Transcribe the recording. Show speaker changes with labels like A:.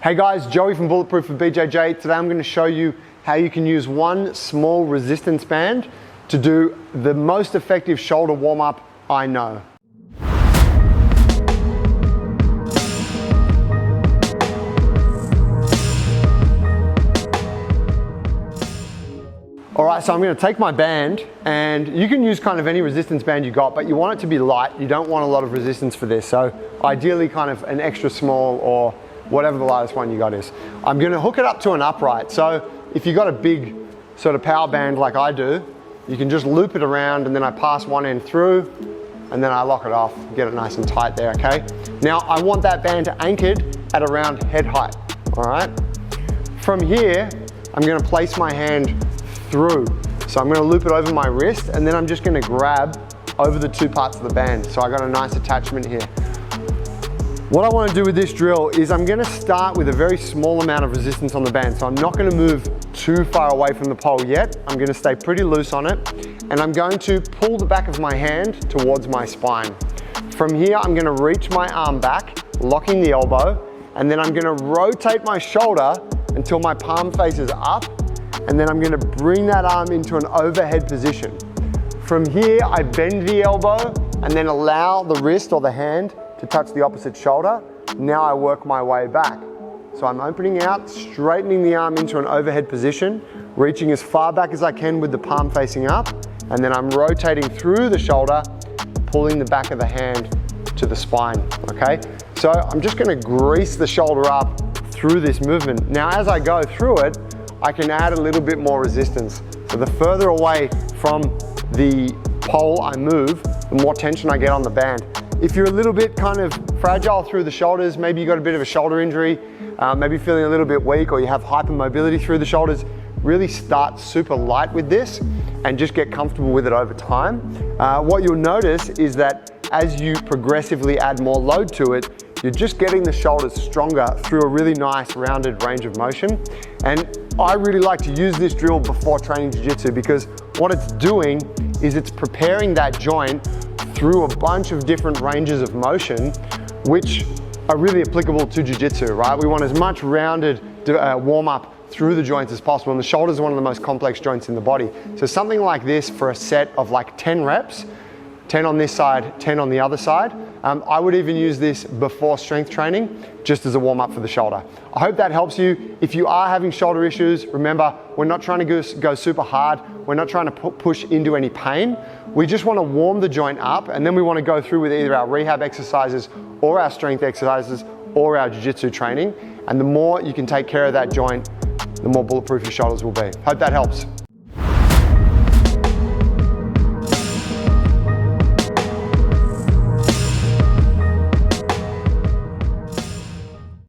A: Hey guys, Joey from Bulletproof for BJJ. Today I'm going to show you how you can use one small resistance band to do the most effective shoulder warm-up I know. Alright, so I'm going to take my band, and you can use kind of any resistance band you got, but you want it to be light. You don't want a lot of resistance for this, so ideally kind of an extra small or whatever the lightest one you got is. I'm going to hook it up to an upright, so if you got a big sort of power band like I do, you can just loop it around and then I pass one end through and then I lock it off, get it nice and tight there, okay? Now I want that band anchored at around head height, alright? From here, I'm going to place my hand through. So I'm going to loop it over my wrist and then I'm just going to grab over the two parts of the band. So I got a nice attachment here. What I want to do with this drill is I'm going to start with a very small amount of resistance on the band. So I'm not going to move too far away from the pole yet. I'm going to stay pretty loose on it and I'm going to pull the back of my hand towards my spine. From here, I'm going to reach my arm back, locking the elbow, and then I'm going to rotate my shoulder until my palm faces up, and then I'm going to bring that arm into an overhead position. From here, I bend the elbow and then allow the wrist or the hand to touch the opposite shoulder. Now I work my way back. So I'm opening out, straightening the arm into an overhead position, reaching as far back as I can with the palm facing up, and then I'm rotating through the shoulder, pulling the back of the hand to the spine, okay? So I'm just gonna grease the shoulder up through this movement. Now as I go through it, I can add a little bit more resistance. So the further away from the pole I move, the more tension I get on the band. If you're a little bit kind of fragile through the shoulders, maybe you got a bit of a shoulder injury, maybe feeling a little bit weak, or you have hypermobility through the shoulders, really start super light with this and just get comfortable with it over time. What you'll notice is that as you progressively add more load to it, you're just getting the shoulders stronger through a really nice rounded range of motion. And I really like to use this drill before training jiu-jitsu because what it's doing is it's preparing that joint through a bunch of different ranges of motion, which are really applicable to jiu-jitsu, right? We want as much rounded warm-up through the joints as possible, and the shoulder is one of the most complex joints in the body. So something like this for a set of like 10 reps, 10 on this side, 10 on the other side. I would even use this before strength training, just as a warm-up for the shoulder. I hope that helps you. If you are having shoulder issues, remember, we're not trying to go super hard. We're not trying to push into any pain. We just want to warm the joint up, and then we want to go through with either our rehab exercises or our strength exercises or our jiu-jitsu training. And the more you can take care of that joint, the more bulletproof your shoulders will be. Hope that helps.